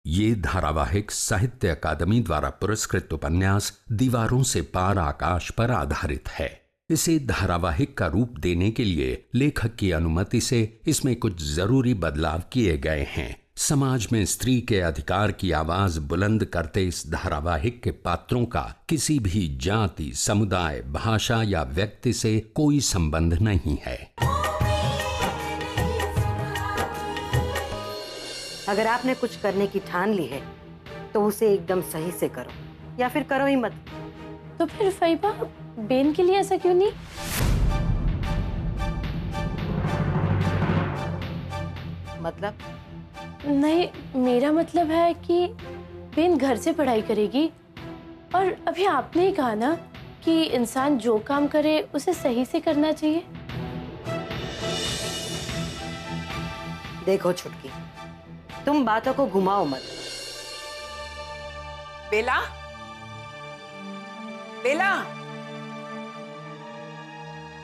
ये धारावाहिक साहित्य अकादमी द्वारा पुरस्कृत उपन्यास दीवारों से पार आकाश पर आधारित है। इसे धारावाहिक का रूप देने के लिए लेखक की अनुमति से इसमें कुछ जरूरी बदलाव किए गए हैं। समाज में स्त्री के अधिकार की आवाज बुलंद करते इस धारावाहिक के पात्रों का किसी भी जाति, समुदाय, भाषा या व्यक्ति से कोई संबंध नहीं है। अगर आपने कुछ करने की ठान ली है तो उसे एकदम सही से करो, या फिर करो ही मत। तो फिर फैबा, बेन के लिए ऐसा क्यों नहीं? मतलब? नहीं, मेरा मतलब है कि बेन घर से पढ़ाई करेगी, और अभी आपने ही कहा ना कि इंसान जो काम करे उसे सही से करना चाहिए। देखो छुटकी, तुम बातों को घुमाओ मत। बेला, बेला,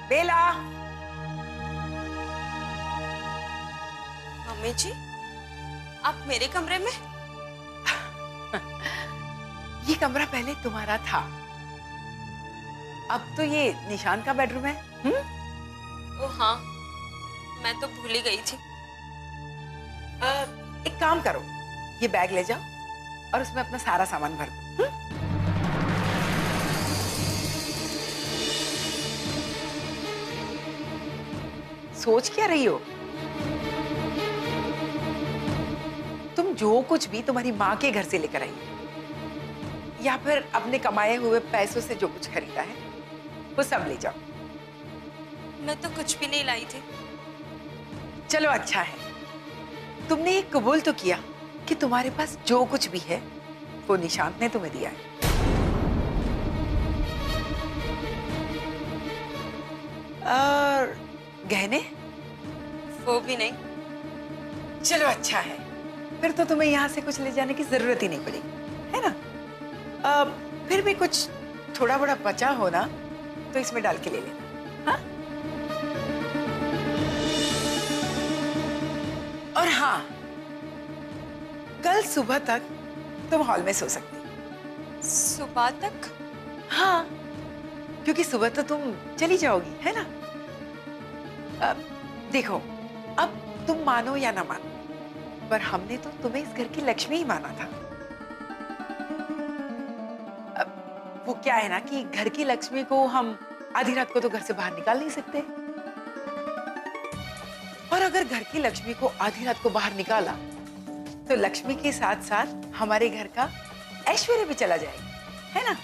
बेला। मम्मी जी, आप मेरे कमरे में? ये कमरा पहले तुम्हारा था, अब तो ये निशान का बेडरूम है। ओ हाँ, मैं तो भूल ही गई थी। एक काम करो, ये बैग ले जाओ और उसमें अपना सारा सामान भर दो। सोच क्या रही हो? तुम जो कुछ भी तुम्हारी माँ के घर से लेकर आई या फिर अपने कमाए हुए पैसों से जो कुछ खरीदा है वो सब ले जाओ। मैं तो कुछ भी नहीं लाई थी। चलो अच्छा है, तुमने ये कबूल तो किया कि तुम्हारे पास जो कुछ भी है वो निशांत ने तुम्हें दिया है। और गहने? वो भी नहीं। चलो अच्छा है, फिर तो तुम्हें यहाँ से कुछ ले जाने की जरूरत ही नहीं पड़ेगी, है ना? फिर भी कुछ थोड़ा बड़ा बचा हो ना तो इसमें डाल के ले लेना। हाँ? और हाँ, कल सुबह तक तुम हॉल में सो सकती हो। सुबह तक? हाँ, क्योंकि सुबह तो तुम चली जाओगी, है ना? देखो, अब तुम मानो या ना मानो, पर हमने तो तुम्हें इस घर की लक्ष्मी ही माना था। अब वो क्या है ना कि घर की लक्ष्मी को हम आधी रात को तो घर से बाहर निकाल नहीं सकते, और अगर घर की लक्ष्मी को आधी रात को बाहर निकाला तो लक्ष्मी के साथ साथ हमारे घर का ऐश्वर्य भी चला जाएगा, है ना?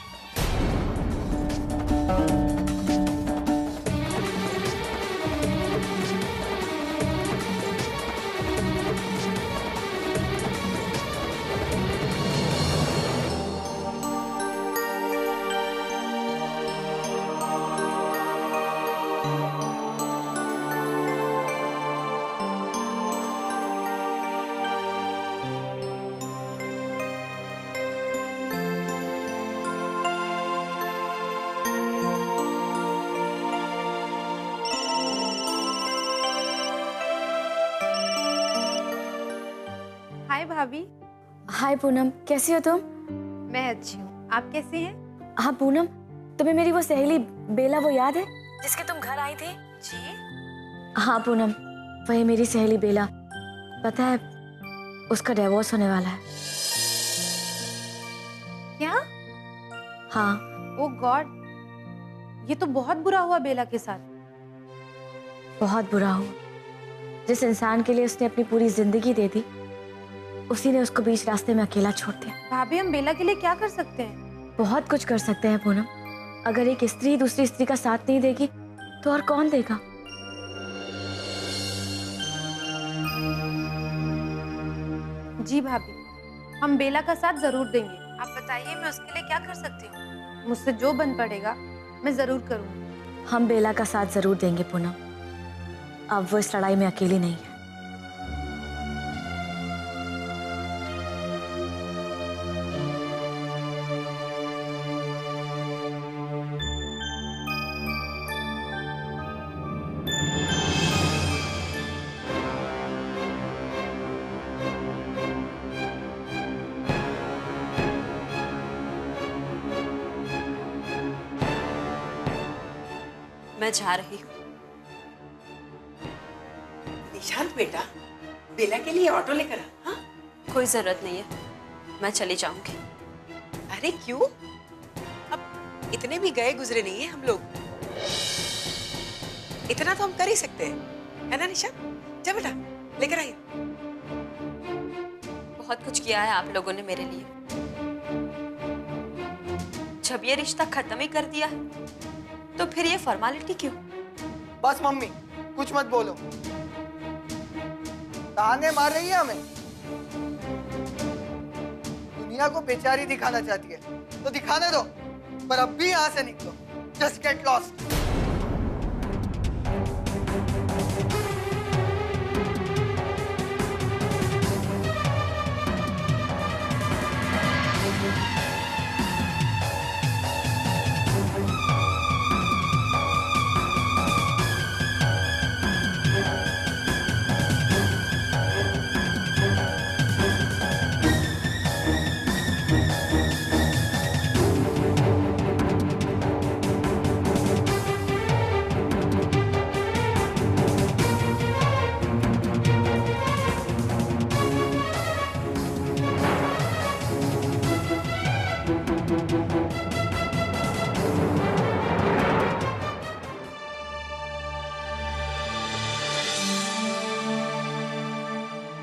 हाय भाभी। हाय पूनम, कैसी हो तुम? मैं अच्छी हूँ, आप कैसे हैं? हाँ पूनम, तुम्हें मेरी वो सहेली बेला वो याद है जिसके तुम घर आई थी? जी। हाँ पूनम, वही मेरी सहेली बेला। पता है, उसका डिवोर्स होने वाला है। क्या? हाँ। ओह गॉड, ये तो बहुत बुरा हुआ बेला के साथ। बहुत बुरा हुआ। जिस इंसान के लिए उसने अपनी पूरी जिंदगी दे दी, उसी ने उसको बीच रास्ते में अकेला छोड़ दिया। भाभी, हम बेला के लिए क्या कर सकते हैं? बहुत कुछ कर सकते हैं पूनम। अगर एक स्त्री दूसरी स्त्री का साथ नहीं देगी तो और कौन देगा? जी भाभी, हम बेला का साथ जरूर देंगे। आप बताइए, मैं उसके लिए क्या कर सकती हूँ? मुझसे जो बन पड़ेगा मैं जरूर करूँगी। हम बेला का साथ जरूर देंगे पूनम। अब वो इस लड़ाई में अकेली नहीं है। मैं जा रही हूँ। निशांत बेटा, बेला के लिए ऑटो लेकर आ। हाँ? कोई जरूरत नहीं है, मैं चली जाऊंगी। अरे क्यों? अब इतने भी गए गुजरे नहीं है हम लोग। इतना तो हम कर ही सकते हैं, है ना निशांत? जा बेटा, लेकर आइए। बहुत कुछ किया है आप लोगों ने मेरे लिए। जब ये रिश्ता खत्म ही कर दिया है तो फिर ये फॉर्मेलिटी क्यों? बस मम्मी, कुछ मत बोलो। ताने मार रही है हमें। दुनिया को बेचारी दिखाना चाहती है तो दिखाने दो, पर अब भी यहां से निकलो। Just get lost.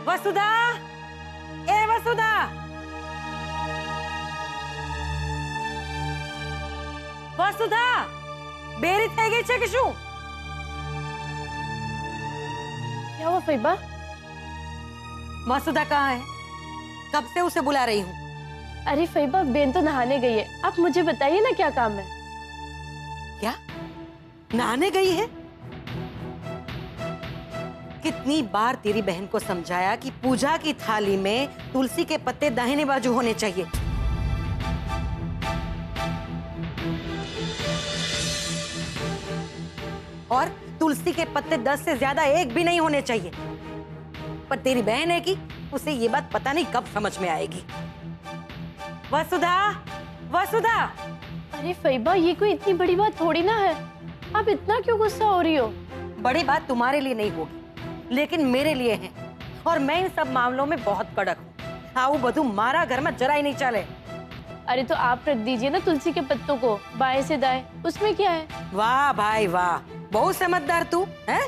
वसुधा, ए वसुधा, વસુધા બેરી થઈ ગઈ છે કે શું? क्या हुआ फैबा? वसुधा कहाँ है? कब से उसे बुला रही हूँ। अरे फैबा, बेन तो नहाने गई है। आप मुझे बताइए ना क्या काम है। क्या नहाने गई है? कितनी बार तेरी बहन को समझाया कि पूजा की थाली में तुलसी के पत्ते दाहिने बाजू होने चाहिए। और तुलसी के पत्ते 10 से ज्यादा एक भी नहीं होने चाहिए। पर तेरी बहन है कि उसे ये बात पता नहीं कब समझ में आएगी। वसुधा, वसुधा। अरे फैबा, ये कोई इतनी बड़ी बात थोड़ी ना है। आप इतना क्यों गुस्सा हो रही हो? बड़ी बात तुम्हारे लिए नहीं होगी, लेकिन मेरे लिए है। और मैं इन सब मामलों में बहुत कड़क हूँ। आऊ बधु मारा घर में जरा ही नहीं चले। अरे तो आप रख दीजिए ना तुलसी के पत्तों को बाएं से दाएं, उसमें क्या है? वाह भाई वाह, बहुत समझदार तू है।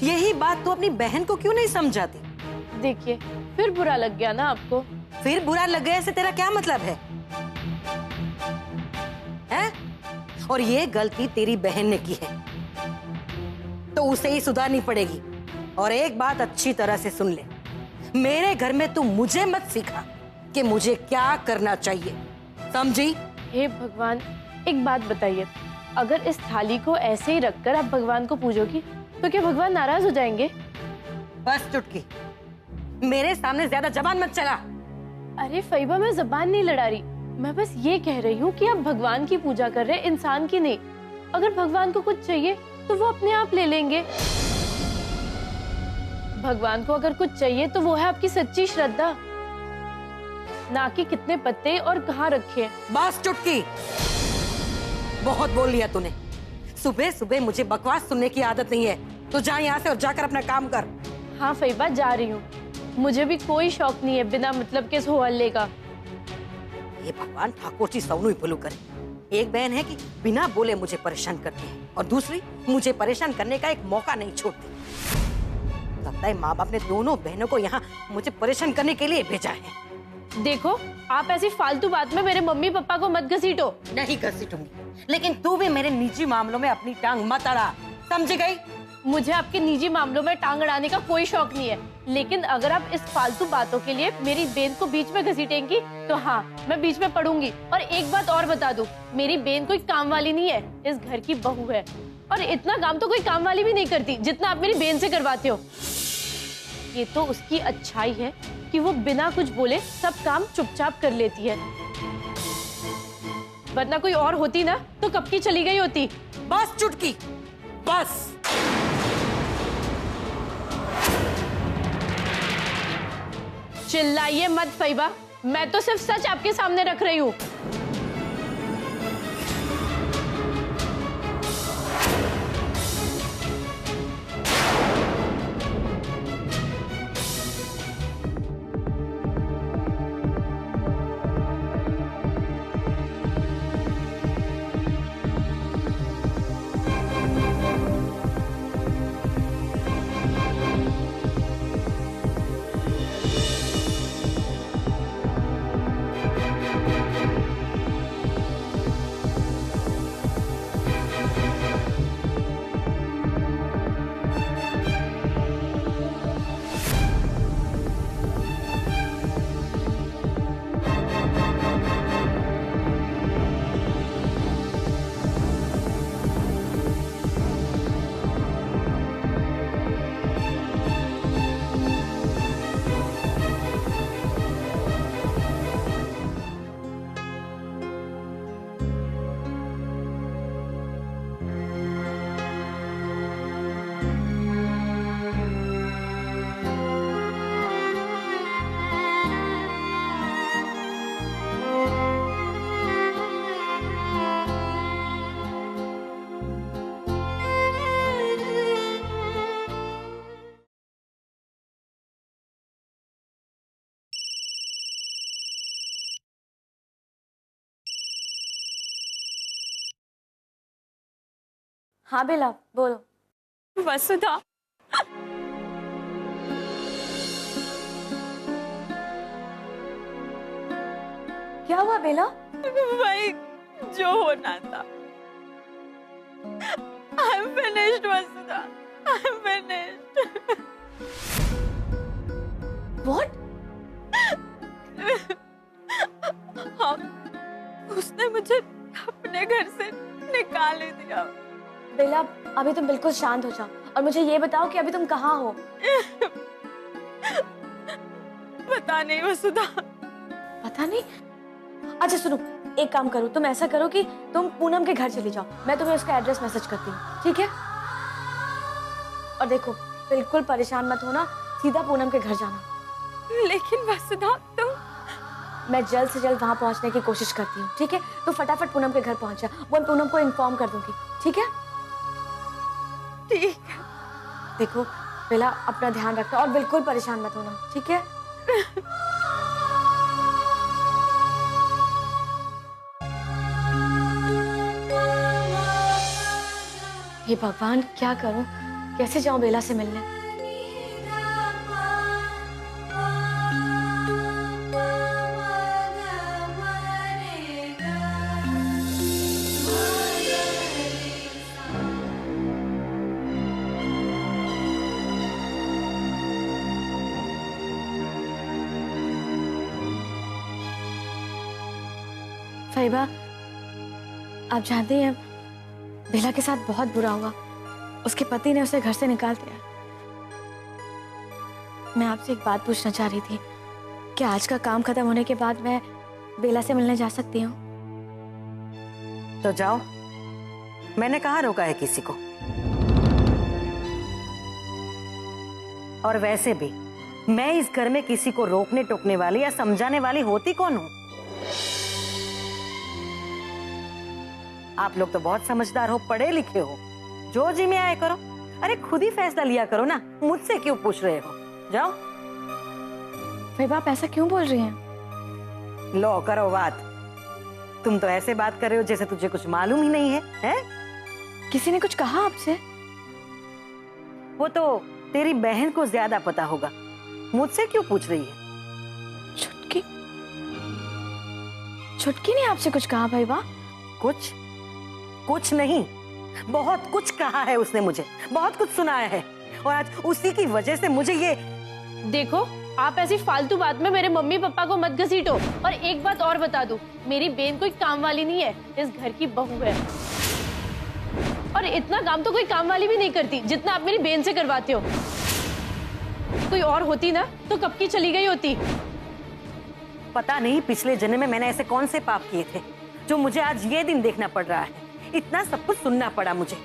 यही बात तू अपनी बहन को क्यों नहीं समझाती? देखिए, फिर बुरा लग गया ना आपको? फिर बुरा लग गया से तेरा क्या मतलब है? हैं? और ये गलती तेरी बहन ने की है तो उसे ही सुधारनी पड़ेगी। और एक बात अच्छी तरह से सुन ले, मेरे घर में तू मुझे मत सिखा कि मुझे क्या करना चाहिए, समझी? हे भगवान, एक बात बताइए, अगर इस थाली को ऐसे ही रखकर आप भगवान को पूजोगी तो क्या भगवान नाराज हो जाएंगे? बस चुटकी, मेरे सामने ज्यादा जबान मत चला। अरे फैबा, मैं जबान नहीं लड़ा रही। मैं बस ये कह रही हूँ कि आप भगवान की पूजा कर रहे हैं, इंसान की नहीं। अगर भगवान को कुछ चाहिए तो वो अपने आप ले लेंगे। भगवान को अगर कुछ चाहिए तो वो है आपकी सच्ची श्रद्धा, ना कि कितने पत्ते और कहाँ रखे। बस चुटकी, बहुत बोल लिया तूने। सुबह सुबह मुझे बकवास सुनने की आदत नहीं है। तो जा यहाँ से और जाकर अपना काम कर। हाँ फैबा, जा रही हूँ। मुझे भी कोई शौक नहीं है बिना मतलब के हो हल्ले का। ये भगवान ठाकुर जी सबनू ही भुलू करे। एक बहन है कि बिना बोले मुझे परेशान करती है और दूसरी मुझे परेशान करने का एक मौका नहीं छोड़ती। लगता है माँ बाप ने दोनों बहनों को यहाँ मुझे परेशान करने के लिए भेजा है। देखो, आप ऐसी फालतू बात में मेरे मम्मी पापा को मत घसीटो। नहीं घसीटूंगी, लेकिन तू भी मेरे निजी मामलों में अपनी टांग मत अड़ा, समझ गई? मुझे आपके निजी मामलों में टांग अड़ाने का कोई शौक नहीं है, लेकिन अगर आप इस फालतू बातों के लिए मेरी बेन को बीच में घसीटेंगी तो हाँ, मैं बीच में पड़ूंगी। और एक बात और बता दूं, मेरी बेन कोई काम वाली नहीं है, इस घर की बहू है। और इतना काम तो कोई काम वाली भी नहीं करती जितना आप मेरी बेन से करवाते हो। ये तो उसकी अच्छाई है कि वो बिना कुछ बोले सब काम चुपचाप कर लेती है, वरना कोई और होती ना तो कब की चली गई होती। बस चुटकी, बस। चिल्लाइए मत फैबा, मैं तो सिर्फ सच आपके सामने रख रही हूँ। हाँ बेला बोलो। वसुधा, क्या हुआ बेला? वही जो होना था। I'm finished, Vasudha. I'm finished। What? हाँ, उसने मुझे अपने घर से निकाल ही दिया। बेला अभी तुम बिल्कुल शांत हो जाओ और मुझे ये बताओ कि अभी तुम कहाँ हो? पता नहीं वसुधा। पता नहीं? अच्छा सुनो, एक काम करो, तुम ऐसा करो कि तुम पूनम के घर चली जाओ, मैं तुम्हें उसका एड्रेस मैसेज करती हूँ, ठीक है? और देखो बिल्कुल परेशान मत होना, सीधा पूनम के घर जाना। लेकिन वसुधा तुम। मैं जल्द से जल्द वहां पहुंचने की कोशिश करती हूँ, ठीक है? तो फटाफट पूनम के घर पहुंच जा, वो पूनम को इन्फॉर्म कर दूंगी, ठीक है? ठीक। देखो बेला अपना ध्यान रखना और बिल्कुल परेशान मत होना, ठीक है? हे भगवान, क्या करूं? कैसे जाऊं बेला से मिलने? फैबा, आप जानती हैं बेला के साथ बहुत बुरा हुआ, उसके पति ने उसे घर से निकाल दिया। मैं आपसे एक बात पूछना चाह रही थी, क्या आज का काम खत्म होने के बाद मैं बेला से मिलने जा सकती हूँ? तो जाओ, मैंने कहाँ रोका है किसी को। और वैसे भी मैं इस घर में किसी को रोकने टोकने वाली या समझाने वाली होती कौन हूं? आप लोग तो बहुत समझदार हो, पढ़े लिखे हो, जो जी में आए करो। अरे खुद ही फैसला लिया करो ना, मुझसे क्यों पूछ रहे हो? जाओ। फैबा आप ऐसा क्यों बोल रही हैं? लो करो बात। तुम तो ऐसे बात कर रहे हो जैसे तुझे कुछ मालूम ही नहीं है, हैं? किसी ने कुछ कहा आपसे? वो तो तेरी बहन को ज्यादा पता होगा, मुझसे क्यों पूछ रही है? छुटकी, छुटकी ने आपसे कुछ कहा फैबा? कुछ नहीं, बहुत कुछ कहा है उसने मुझे, बहुत कुछ सुनाया है, और आज उसी की वजह से मुझे ये। देखो आप ऐसी फालतू बात में मेरे मम्मी पापा को मत घसीटो। और एक बात और बता दूं, मेरी बेन कोई काम वाली नहीं है, इस घर की बहू है। और इतना काम तो कोई काम वाली भी नहीं करती जितना आप मेरी बेन से करवाते हो। कोई और होती ना तो कब की चली गई होती। पता नहीं पिछले जन्म में मैंने ऐसे कौन से पाप किए थे जो मुझे आज ये दिन देखना पड़ रहा है। इतना सब कुछ सुनना पड़ा मुझे।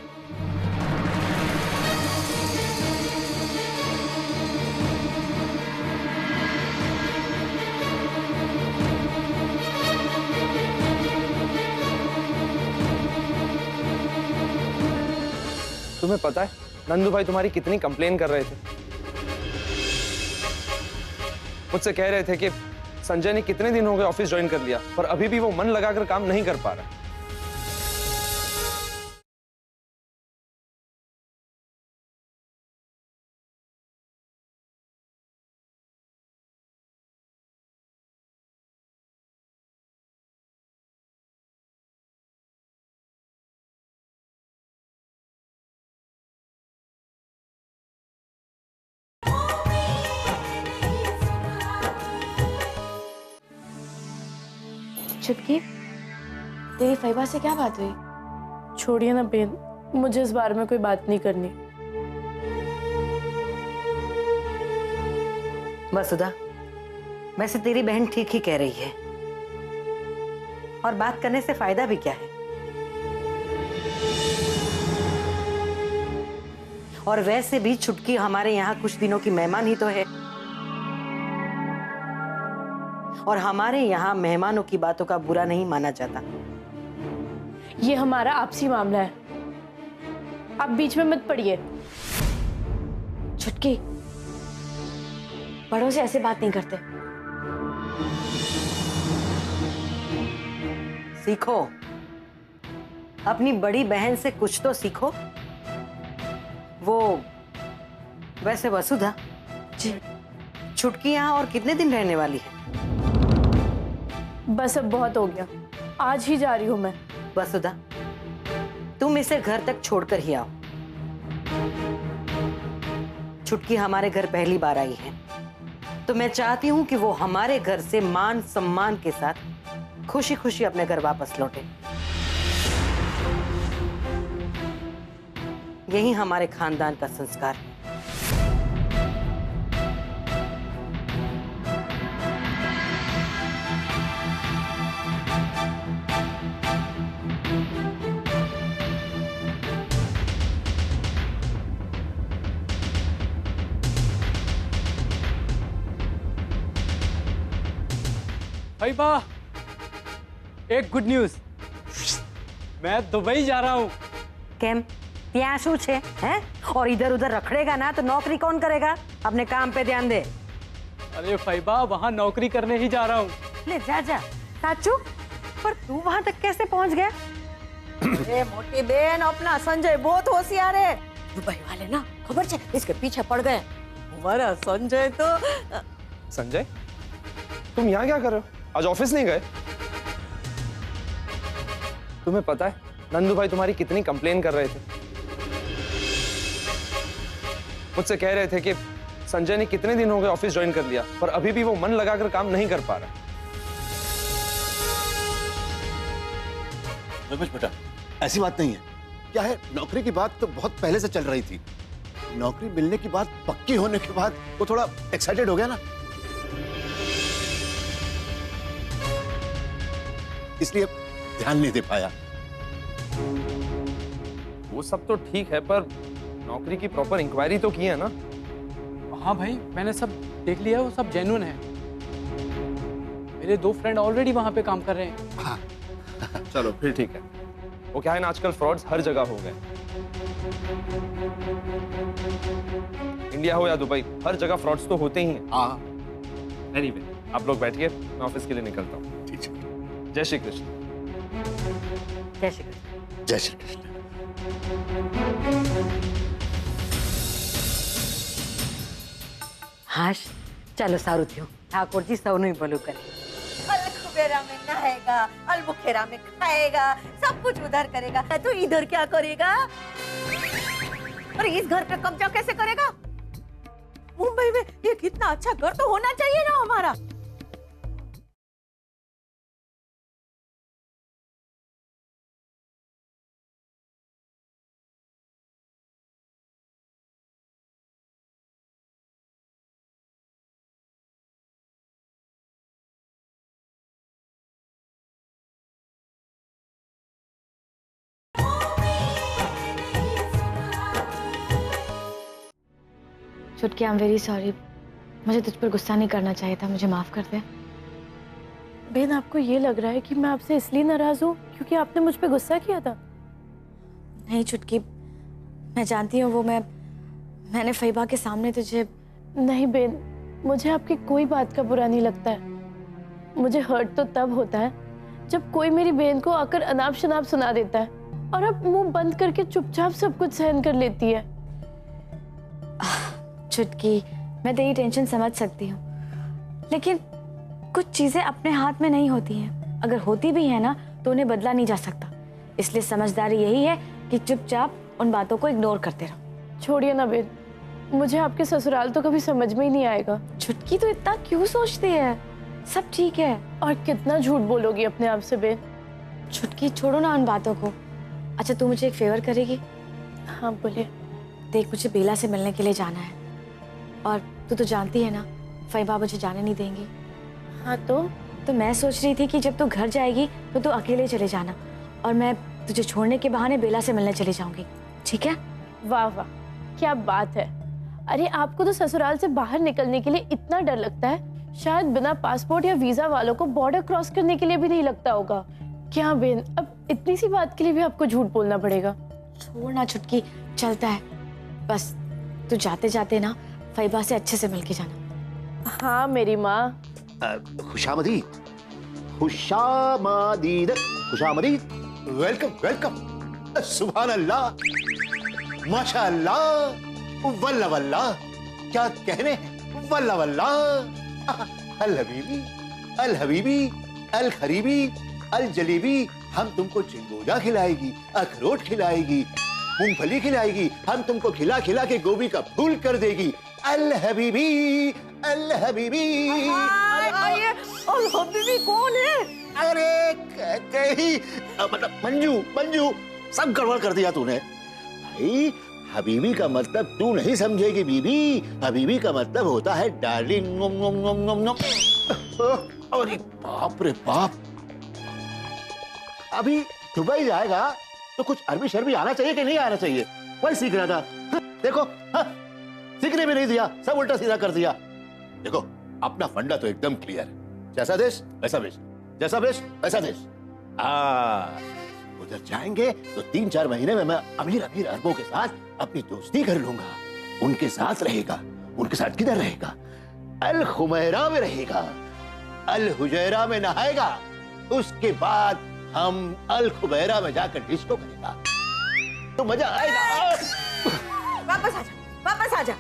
तुम्हें पता है नंदू भाई तुम्हारी कितनी कंप्लेन कर रहे थे? मुझसे कह रहे थे कि संजय ने कितने दिन हो गए ऑफिस ज्वाइन कर लिया, पर अभी भी वो मन लगाकर काम नहीं कर पा रहा। छुटकी, तेरी फैबा से क्या बात हुई? छोड़िए ना बेन, मुझे इस बारे में कोई बात नहीं करनी। वसुधा, वैसे तेरी बहन ठीक ही कह रही है, और बात करने से फायदा भी क्या है? और वैसे भी छुटकी हमारे यहाँ कुछ दिनों की मेहमान ही तो है, और हमारे यहाँ मेहमानों की बातों का बुरा नहीं माना जाता। ये हमारा आपसी मामला है, आप बीच में मत पड़िए। छुटकी, बड़ों से ऐसे बात नहीं करते। सीखो, अपनी बड़ी बहन से कुछ तो सीखो। वो वैसे वसुधा जी। छुटकी यहाँ और कितने दिन रहने वाली है? बस अब बहुत हो गया, आज ही जा रही हूँ मैं। वसुधा, तुम इसे घर तक छोड़कर ही आओ। छुटकी हमारे घर पहली बार आई है, तो मैं चाहती हूँ कि वो हमारे घर से मान सम्मान के साथ खुशी खुशी अपने घर वापस लौटे। यही हमारे खानदान का संस्कार है। भाई बा, एक गुड न्यूज, मैं दुबई जा रहा हूँ। केम ત્યાં શું છે हैं? और इधर उधर रखड़ेगा ना तो नौकरी कौन करेगा? अपने काम पे ध्यान दे। अरे फैबा, वहाँ नौकरी करने ही जा रहा हूँ। ले जा जा। साचू, पर तू वहां तक कैसे पहुंच गया? ए मोटी बहन, अपना संजय बहुत होशियार है। दुबई वाले ना खबर है इसके पीछे पड़ गए। हमारा संजय तो संजय, तुम यहाँ क्या कर रहे हो? आज ऑफिस नहीं गए? तुम्हें पता है नंदू भाई तुम्हारी कितनी कंप्लेन कर रहे थे? मुझसे कह रहे थे कि संजय ने कितने दिन हो गए ऑफिस ज्वाइन कर लिया, पर अभी भी वो मन लगाकर काम नहीं कर पा रहा। बेटा, ऐसी बात नहीं है। क्या है, नौकरी की बात तो बहुत पहले से चल रही थी। नौकरी मिलने की बात पक्की होने के बाद वो थोड़ा एक्साइटेड हो गया ना, इसलिए ध्यान नहीं दे पाया। वो सब तो ठीक है, पर नौकरी की प्रॉपर इंक्वायरी तो की है ना? हाँ भाई, मैंने सब देख लिया, वो सब जेन्युइन है। मेरे 2 फ्रेंड ऑलरेडी वहाँ पे काम कर रहे हैं। हाँ। चलो फिर ठीक है। वो क्या है ना, आजकल फ्रॉड्स हर जगह हो गए, इंडिया हो या दुबई, हर जगह फ्रॉड्स तो होते ही हैं। हाँ। एनीवे, आप लोग बैठिए, मैं ऑफिस के लिए निकलता हूँ। ठीक है। जय श्री कृष्ण। जय श्री कृष्ण। जय श्री कृष्ण। हाश, चलो सारू थयो। ठाकुर जी सौनु भલુं करे। अलखुबेरा में नहाएगा, अलबुखेरा में खाएगा, सब कुछ उधर करेगा। तो इधर क्या करेगा? और इस घर पे कब्जा कैसे करेगा? मुंबई में ये कितना अच्छा घर तो होना चाहिए ना हमारा। छुटकी, आई एम वेरी सॉरी। मुझे तुझ पर गुस्सा नहीं करना चाहिए था, मुझे माफ कर दे। बहन, आपको ये लग रहा है कि मैं आपसे इसलिए नाराज हूँ क्योंकि आपने मुझ पे गुस्सा किया था? नहीं छुटकी, मैं जानती हूँ वो मैंने फैबा के सामने तुझे। नहीं बहन, मुझे आपकी कोई बात का बुरा नहीं लगता है। मुझे हर्ट तो तब होता है जब कोई मेरी बहन को आकर अनाप शनाप सुना देता है और अब मुंह बंद करके चुपचाप सब कुछ सहन कर लेती है। छुटकी, मैं तेरी टेंशन समझ सकती हूँ, लेकिन कुछ चीजें अपने हाथ में नहीं होती हैं। अगर होती भी है ना तो उन्हें बदला नहीं जा सकता। इसलिए समझदारी यही है कि चुपचाप उन बातों को इग्नोर करते रहो। छोड़िए ना बहन, मुझे आपके ससुराल तो कभी समझ में ही नहीं आएगा। छुटकी, तो इतना क्यों सोचती है? सब ठीक है। और कितना झूठ बोलोगी अपने आप से बहन? छुटकी, छोड़ो ना उन बातों को। अच्छा, तू मुझे एक फेवर करेगी? हाँ बोलिए। देख, मुझे बेला से मिलने के लिए जाना है और तू तो जानती है ना फैबा मुझे जाने नहीं देंगी। हाँ तो मैं सोच रही थी कि जब तू घर जाएगी तो तू अकेले चले जाना और मैं तुझे छोड़ने के बहाने बेला से मिलने चली जाऊंगी, ठीक है? वाह वाह, क्या बात है। अरे आपको तो ससुराल से बाहर निकलने के लिए इतना डर लगता है, शायद बिना पासपोर्ट या वीजा वालों को बॉर्डर क्रॉस करने के लिए भी नहीं लगता होगा। क्या बहन, अब इतनी सी बात के लिए भी आपको झूठ बोलना पड़ेगा? छोड़ना छुटकी, चलता है। बस तू जाते जाते ना फैबा से अच्छे से मिलके जाना। हाँ मेरी माँ। खुशामदीद, खुशामदीद, खुशामदीद। Welcome welcome. सुभान अल्लाह। माशाअल्लाह, वल्ला वल्ला, क्या कहने हैं, वल्ला वल्ला। अल हबीबी, अल हबीबी, अल खरीबी, अल जलीबी, हम तुमको चिंगोजा खिलाएगी, अखरोट खिलाएगी, मूंगफली खिलाएगी, हम तुमको खिला खिला के गोभी का फूल कर देगी। अल हबीबी, अल हबीबी। अल हबीबी कौन है? अरे कहीं मतलब मंजू, मंजू, सब गड़बड़ कर दिया तूने भाई। हबीबी का मतलब तू नहीं समझेगी बीबी, हबीबी का मतलब होता है डार्लिंग। नोम नोम नोम नोम नोम। अरे बाप रे बाप, अभी दुबई जाएगा तो कुछ अरबी शर्बी आना चाहिए कि नहीं आना चाहिए, वही सीख रहा था। देखो सीखने भी नहीं दिया, सब उल्टा सीधा कर दिया। देखो अपना फंडा तो एकदम क्लियर है, जैसा देश वैसा वेश, जैसा वेश वैसा देश। उधर जाएंगे तो 3-4 महीने में मैं अमीर अमीर अरबों के साथ अपनी दोस्ती कर लूंगा। उनके साथ रहेगा, उनके साथ किधर रहेगा? अल खुमैरा में रहेगा, अल हुजैरा में नहाएगा, उसके बाद हम अल खुबैरा में जाकर डिस्को करेगा, तो मजा आएगा। वापस आजा, वापस आजा।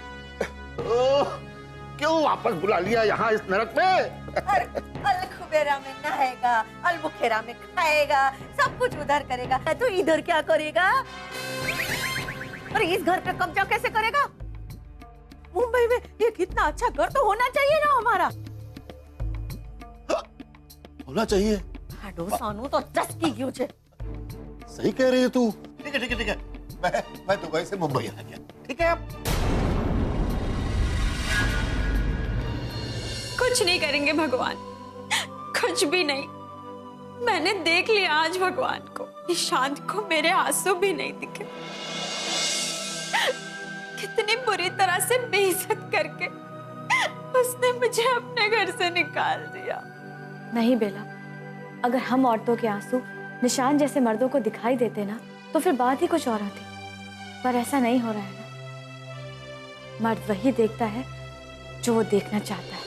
क्यों वापस बुला लिया यहाँ इस नरक में? अल खुबैरा में नहाएगा, अल बुखेरा में खाएगा, सब कुछ उधर करेगा, तो इधर क्या करेगा? और इस घर पे कब्जा कैसे करेगा? मुंबई में ये कितना अच्छा घर तो होना चाहिए ना हमारा। होना चाहिए। सानू तो चस्की क्यों छे? सही कह रही है तू। ठीक है ठीक है ठीक है, मैं दुबई से मुंबई आ गया, ठीक है। कुछ नहीं करेंगे भगवान, कुछ भी नहीं। मैंने देख लिया आज भगवान को, निशांत को मेरे आंसू भी नहीं दिखे। कितनी बुरी तरह से बेइज्जत करके उसने मुझे अपने घर से निकाल दिया। नहीं बेला, अगर हम औरतों के आंसू निशान जैसे मर्दों को दिखाई देते ना तो फिर बात ही कुछ और होती, पर ऐसा नहीं हो रहा है ना। मर्द वही देखता है जो वो देखना चाहता है।